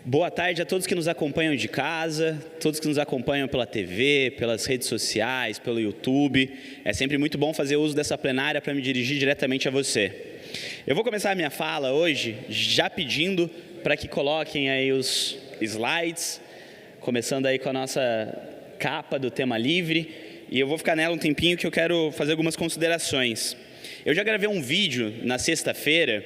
Boa tarde a todos que nos acompanham de casa, todos que nos acompanham pela TV, pelas redes sociais, pelo YouTube. É sempre muito bom fazer uso dessa plenária para me dirigir diretamente a você. Eu vou começar a minha fala hoje já pedindo para que coloquem aí os slides, começando aí com a nossa capa do tema livre, e eu vou ficar nela um tempinho que eu quero fazer algumas considerações. Eu já gravei um vídeo na sexta-feira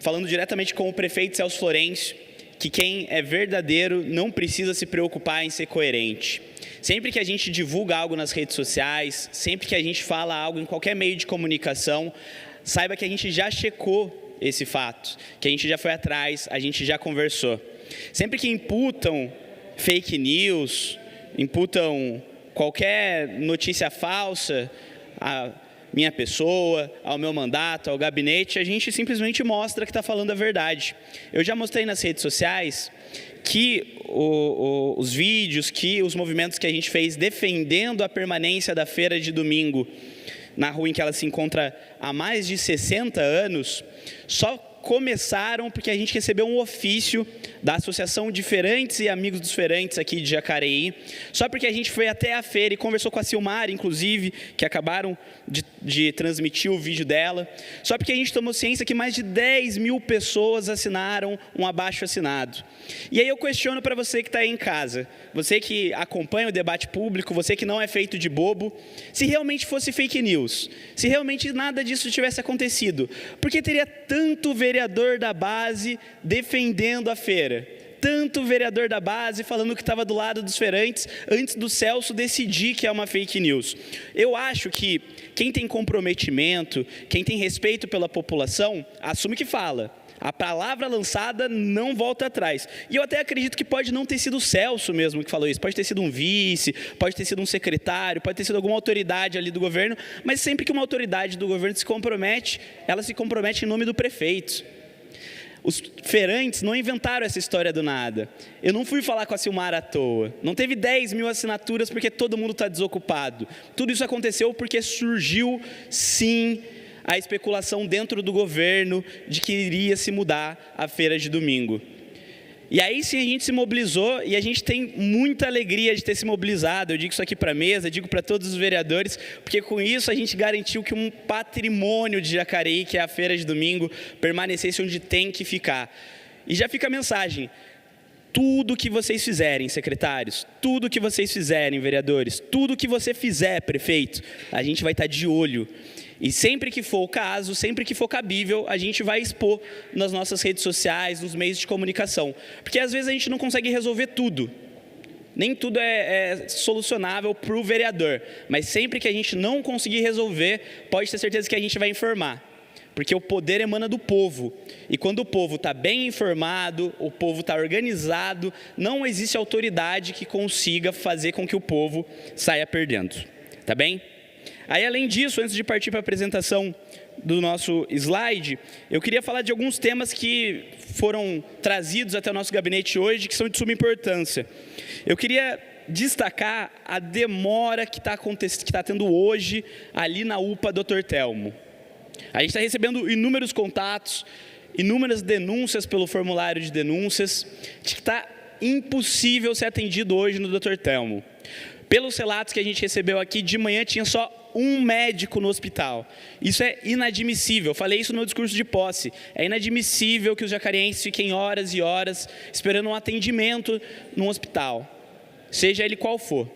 falando diretamente com o prefeito Celso Florencio, que quem é verdadeiro não precisa se preocupar em ser coerente. Sempre que a gente divulga algo nas redes sociais, sempre que a gente fala algo em qualquer meio de comunicação, saiba que a gente já checou esse fato, que a gente já foi atrás, a gente já conversou. Sempre que imputam fake news, imputam qualquer notícia falsa a minha pessoa, ao meu mandato, ao gabinete, a gente simplesmente mostra que está falando a verdade. Eu já mostrei nas redes sociais que os vídeos, que os movimentos que a gente fez defendendo a permanência da feira de domingo na rua em que ela se encontra há mais de 60 anos, só começaram porque a gente recebeu um ofício da Associação de Feirantes e Amigos dos Feirantes aqui de Jacareí, só porque a gente foi até a feira e conversou com a Silmar, inclusive, que acabaram de transmitir o vídeo dela, só porque a gente tomou ciência que mais de 10 mil pessoas assinaram um abaixo-assinado. E aí eu questiono para você que está aí em casa, você que acompanha o debate público, você que não é feito de bobo, se realmente fosse fake news, se realmente nada disso tivesse acontecido, por que teria tanto vereador da base defendendo a feira? Tanto vereador da base falando que estava do lado dos feirantes antes do Celso decidir que é uma fake news. Eu acho que quem tem comprometimento, quem tem respeito pela população, assume que fala. A palavra lançada não volta atrás. E eu até acredito que pode não ter sido o Celso mesmo que falou isso. Pode ter sido um vice, pode ter sido um secretário, pode ter sido alguma autoridade ali do governo. Mas sempre que uma autoridade do governo se compromete, ela se compromete em nome do prefeito. Os feirantes não inventaram essa história do nada. Eu não fui falar com a Silmar à toa. Não teve 10 mil assinaturas porque todo mundo está desocupado. Tudo isso aconteceu porque surgiu, sim, a especulação dentro do governo de que iria se mudar a feira de domingo. E aí sim a gente se mobilizou e a gente tem muita alegria de ter se mobilizado. Eu digo isso aqui para a mesa, digo para todos os vereadores, porque com isso a gente garantiu que um patrimônio de Jacareí, que é a feira de domingo, permanecesse onde tem que ficar. E já fica a mensagem: tudo que vocês fizerem, secretários, tudo que vocês fizerem, vereadores, tudo que você fizer, prefeito, a gente vai estar de olho. E sempre que for o caso, sempre que for cabível, a gente vai expor nas nossas redes sociais, nos meios de comunicação. Porque às vezes a gente não consegue resolver tudo. Nem tudo é solucionável para o vereador. Mas sempre que a gente não conseguir resolver, pode ter certeza que a gente vai informar. Porque o poder emana do povo. E quando o povo está bem informado, o povo está organizado, não existe autoridade que consiga fazer com que o povo saia perdendo. Tá bem? Aí, além disso, antes de partir para a apresentação do nosso slide, eu queria falar de alguns temas que foram trazidos até o nosso gabinete hoje, que são de suma importância. Eu queria destacar a demora que está tendo hoje ali na UPA Dr. Telmo. A gente está recebendo inúmeros contatos, inúmeras denúncias pelo formulário de denúncias, de que está impossível ser atendido hoje no Dr. Telmo. Pelos relatos que a gente recebeu aqui, de manhã tinha só um médico no hospital. Isso é inadmissível. Eu falei isso no meu discurso de posse. É inadmissível que os jacareenses fiquem horas e horas esperando um atendimento num hospital, seja ele qual for.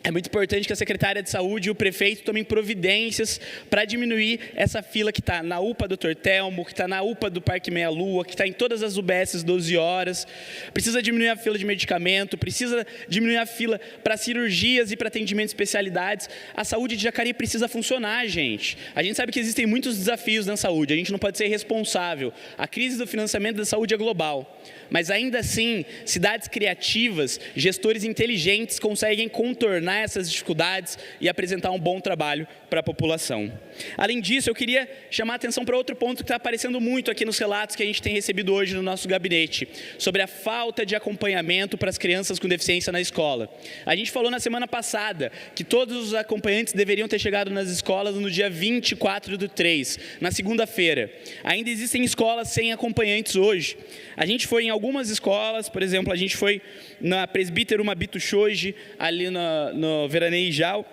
É muito importante que a secretária de saúde e o prefeito tomem providências para diminuir essa fila que está na UPA Dr. Telmo, que está na UPA do Parque Meia Lua, que está em todas as UBSs 12 horas. Precisa diminuir a fila de medicamento, precisa diminuir a fila para cirurgias e para atendimento de especialidades. A saúde de Jacareí precisa funcionar, gente. A gente sabe que existem muitos desafios na saúde, a gente não pode ser irresponsável. A crise do financiamento da saúde é global. Mas ainda assim, cidades criativas, gestores inteligentes conseguem contornar sanar essas dificuldades e apresentar um bom trabalho para a população. Além disso, eu queria chamar a atenção para outro ponto que está aparecendo muito aqui nos relatos que a gente tem recebido hoje no nosso gabinete, sobre a falta de acompanhamento para as crianças com deficiência na escola. A gente falou na semana passada que todos os acompanhantes deveriam ter chegado nas escolas no dia 24/3, na segunda-feira. Ainda existem escolas sem acompanhantes hoje. A gente foi em algumas escolas, por exemplo, a gente foi na Presbítero Mabito Shoji, ali no Veraneijal,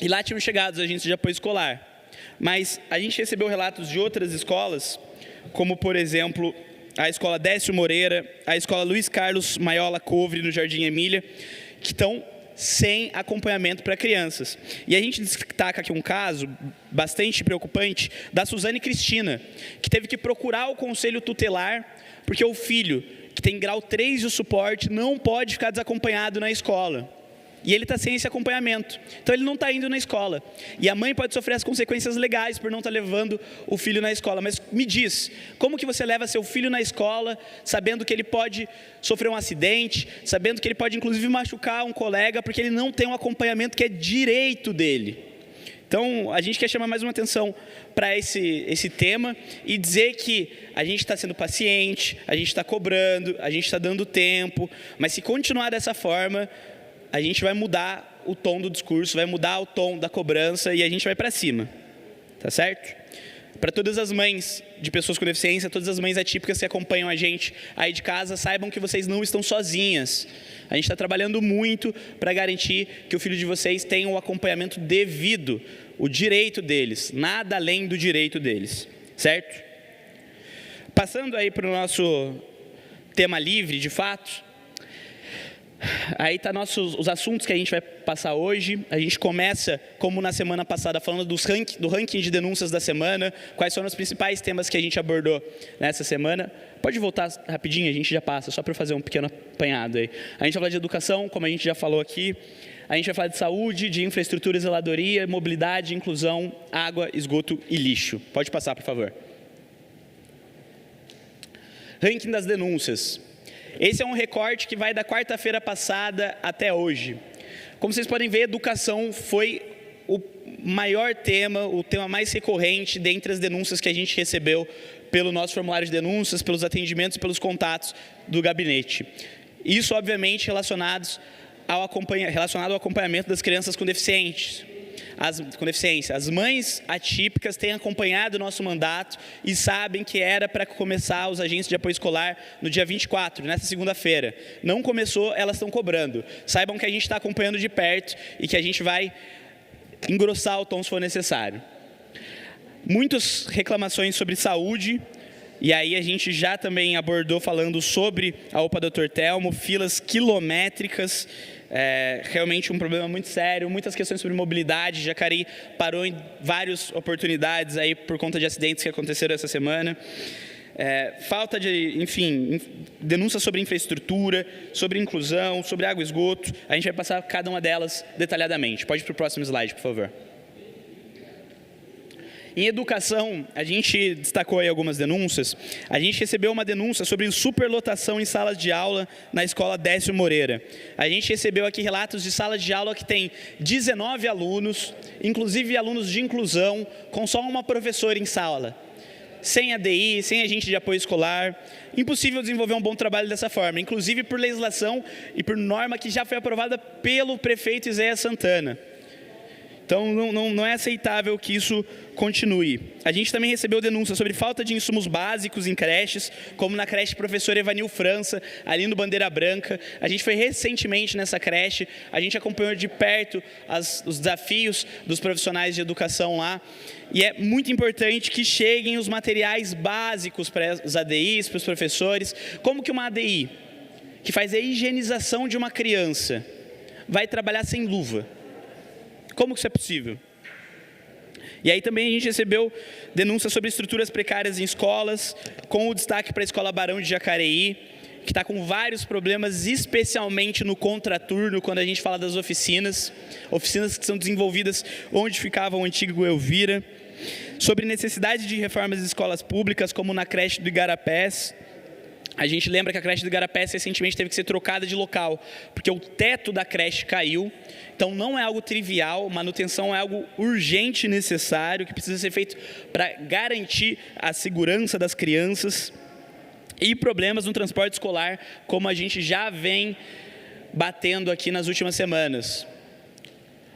e lá tinham chegado os agentes de apoio escolar. Mas a gente recebeu relatos de outras escolas, como, por exemplo, a escola Décio Moreira, a escola Luiz Carlos Maiola Covre, no Jardim Emília, que estão sem acompanhamento para crianças. E a gente destaca aqui um caso bastante preocupante da Suzane Cristina, que teve que procurar o conselho tutelar, porque o filho, que tem grau 3 de suporte, não pode ficar desacompanhado na escola. E ele está sem esse acompanhamento. Então, ele não está indo na escola. E a mãe pode sofrer as consequências legais por não estar levando o filho na escola. Mas me diz, como que você leva seu filho na escola, sabendo que ele pode sofrer um acidente, sabendo que ele pode, inclusive, machucar um colega, porque ele não tem um acompanhamento que é direito dele? Então, a gente quer chamar mais uma atenção para esse tema e dizer que a gente está sendo paciente, a gente está cobrando, a gente está dando tempo, mas se continuar dessa forma, a gente vai mudar o tom do discurso, vai mudar o tom da cobrança e a gente vai para cima, tá certo? Para todas as mães de pessoas com deficiência, todas as mães atípicas que acompanham a gente aí de casa, saibam que vocês não estão sozinhas. A gente está trabalhando muito para garantir que o filho de vocês tenha o acompanhamento devido, o direito deles, nada além do direito deles, certo? Passando aí para o nosso tema livre, de fato, aí tá os assuntos que a gente vai passar hoje. A gente começa, como na semana passada, falando do ranking de denúncias da semana, quais foram os principais temas que a gente abordou nessa semana. Pode voltar rapidinho, a gente já passa, só para eu fazer um pequeno apanhado aí. A gente vai falar de educação, como a gente já falou aqui. A gente vai falar de saúde, de infraestrutura e zeladoria, mobilidade, inclusão, água, esgoto e lixo. Pode passar, por favor. Ranking das denúncias. Esse é um recorte que vai da quarta-feira passada até hoje. Como vocês podem ver, educação foi o maior tema, o tema mais recorrente dentre as denúncias que a gente recebeu pelo nosso formulário de denúncias, pelos atendimentos e pelos contatos do gabinete. Isso, obviamente, relacionado ao acompanhamento das crianças com deficiência. As mães atípicas têm acompanhado o nosso mandato e sabem que era para começar os agentes de apoio escolar no dia 24, nessa segunda-feira. Não começou, elas estão cobrando. Saibam que a gente está acompanhando de perto e que a gente vai engrossar o tom se for necessário. Muitas reclamações sobre saúde, e aí a gente já também abordou falando sobre a UPA Dr. Telmo, filas quilométricas, realmente um problema muito sério, muitas questões sobre mobilidade. Jacareí parou em várias oportunidades aí por conta de acidentes que aconteceram essa semana. Falta de, enfim, denúncias sobre infraestrutura, sobre inclusão, sobre água e esgoto. A gente vai passar cada uma delas detalhadamente. Pode ir para o próximo slide, por favor. Em educação, a gente destacou aí algumas denúncias. A gente recebeu uma denúncia sobre superlotação em salas de aula na escola Décio Moreira. A gente recebeu aqui relatos de salas de aula que tem 19 alunos, inclusive alunos de inclusão, com só uma professora em sala. Sem ADI, sem agente de apoio escolar. Impossível desenvolver um bom trabalho dessa forma, inclusive por legislação e por norma que já foi aprovada pelo prefeito Izéias Santana. Então, não é aceitável que isso continue. A gente também recebeu denúncias sobre falta de insumos básicos em creches, como na creche Professor Evanil França, ali no Bandeira Branca. A gente foi recentemente nessa creche, a gente acompanhou de perto os desafios dos profissionais de educação lá. E é muito importante que cheguem os materiais básicos para os ADIs, para os professores. Como que uma ADI, que faz a higienização de uma criança, vai trabalhar sem luva? Como que isso é possível? E aí também a gente recebeu denúncias sobre estruturas precárias em escolas, com o destaque para a Escola Barão de Jacareí, que está com vários problemas, especialmente no contraturno, quando a gente fala das oficinas que são desenvolvidas onde ficava o antigo Elvira, sobre necessidade de reformas de escolas públicas, como na creche do Igarapés. A gente lembra que a creche do Igarapé recentemente teve que ser trocada de local, porque o teto da creche caiu. Então não é algo trivial, manutenção é algo urgente e necessário, que precisa ser feito para garantir a segurança das crianças. E problemas no transporte escolar, como a gente já vem batendo aqui nas últimas semanas.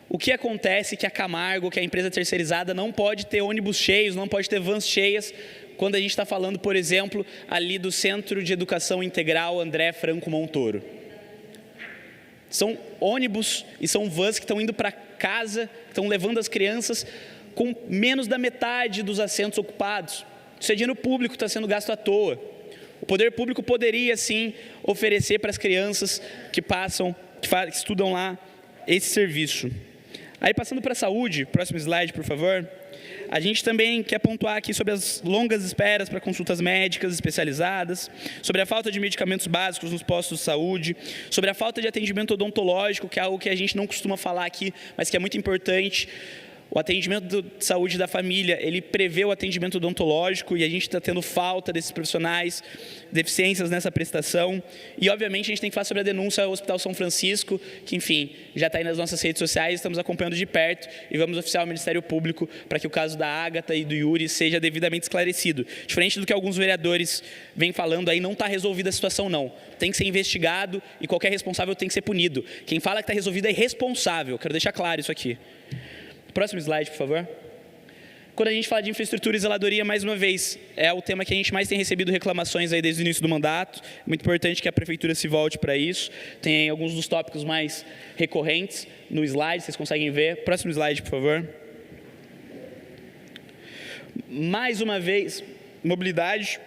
O que acontece é que a Camargo, que é a empresa terceirizada, não pode ter ônibus cheios, não pode ter vans cheias, quando a gente está falando, por exemplo, ali do Centro de Educação Integral André Franco Montoro. São ônibus e são vans que estão indo para casa, estão levando as crianças com menos da metade dos assentos ocupados. Isso é dinheiro público que está sendo gasto à toa. O poder público poderia, sim, oferecer para as crianças que estudam lá esse serviço. Aí, passando para a saúde, próximo slide, por favor. A gente também quer pontuar aqui sobre as longas esperas para consultas médicas especializadas, sobre a falta de medicamentos básicos nos postos de saúde, sobre a falta de atendimento odontológico, que é algo que a gente não costuma falar aqui, mas que é muito importante. O atendimento de saúde da família, ele prevê o atendimento odontológico e a gente está tendo falta desses profissionais, deficiências nessa prestação. E, obviamente, a gente tem que falar sobre a denúncia ao Hospital São Francisco, que, enfim, já está aí nas nossas redes sociais, estamos acompanhando de perto e vamos oficiar o Ministério Público para que o caso da Ágata e do Yuri seja devidamente esclarecido. Diferente do que alguns vereadores vêm falando aí, não está resolvida a situação, não. Tem que ser investigado e qualquer responsável tem que ser punido. Quem fala que está resolvido é irresponsável, quero deixar claro isso aqui. Próximo slide, por favor. Quando a gente fala de infraestrutura e zeladoria, mais uma vez, é o tema que a gente mais tem recebido reclamações aí desde o início do mandato. Muito importante que a prefeitura se volte para isso. Tem alguns dos tópicos mais recorrentes no slide, vocês conseguem ver. Próximo slide, por favor. Mais uma vez, mobilidade.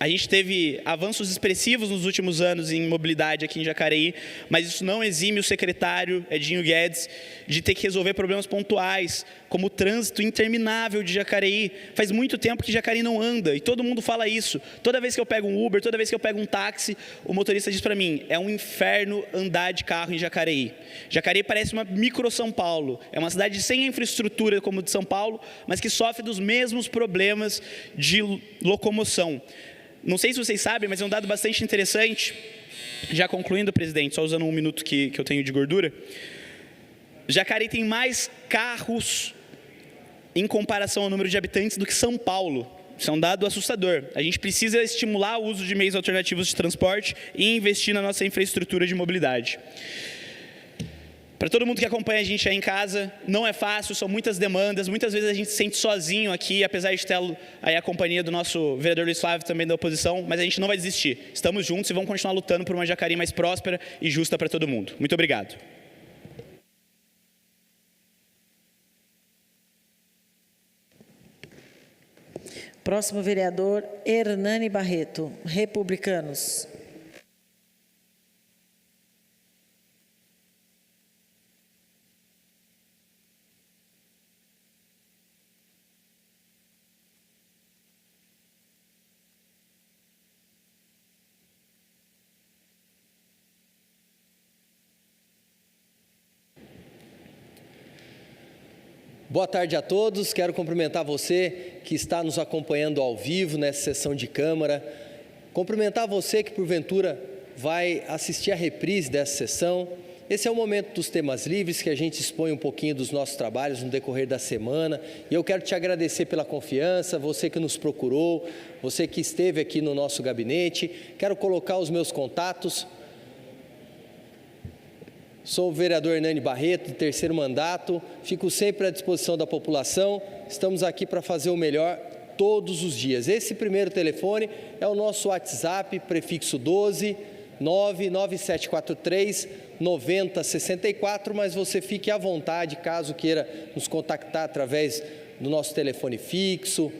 A gente teve avanços expressivos nos últimos anos em mobilidade aqui em Jacareí, mas isso não exime o secretário Edinho Guedes de ter que resolver problemas pontuais, como o trânsito interminável de Jacareí. Faz muito tempo que Jacareí não anda, e todo mundo fala isso. Toda vez que eu pego um Uber, toda vez que eu pego um táxi, o motorista diz para mim, é um inferno andar de carro em Jacareí. Jacareí parece uma micro São Paulo, é uma cidade sem infraestrutura como a de São Paulo, mas que sofre dos mesmos problemas de locomoção. Não sei se vocês sabem, mas é um dado bastante interessante. Já concluindo, presidente, só usando um minuto que eu tenho de gordura. Jacareí tem mais carros em comparação ao número de habitantes do que São Paulo. Isso é um dado assustador. A gente precisa estimular o uso de meios alternativos de transporte e investir na nossa infraestrutura de mobilidade. Para todo mundo que acompanha a gente aí em casa, não é fácil, são muitas demandas, muitas vezes a gente se sente sozinho aqui, apesar de ter aí a companhia do nosso vereador Luiz Flávio, também da oposição, mas a gente não vai desistir. Estamos juntos e vamos continuar lutando por uma Jacareí mais próspera e justa para todo mundo. Muito obrigado. Próximo vereador, Hernani Barreto, Republicanos. Boa tarde a todos, quero cumprimentar você que está nos acompanhando ao vivo nessa sessão de Câmara, cumprimentar você que porventura vai assistir a reprise dessa sessão. Esse é o momento dos temas livres, que a gente expõe um pouquinho dos nossos trabalhos no decorrer da semana, e eu quero te agradecer pela confiança, você que nos procurou, você que esteve aqui no nosso gabinete. Quero colocar os meus contatos. Sou o vereador Hernani Barreto, de terceiro mandato, fico sempre à disposição da população, estamos aqui para fazer o melhor todos os dias. Esse primeiro telefone é o nosso WhatsApp, prefixo 12 99743 9064, mas você fique à vontade caso queira nos contactar através do nosso telefone fixo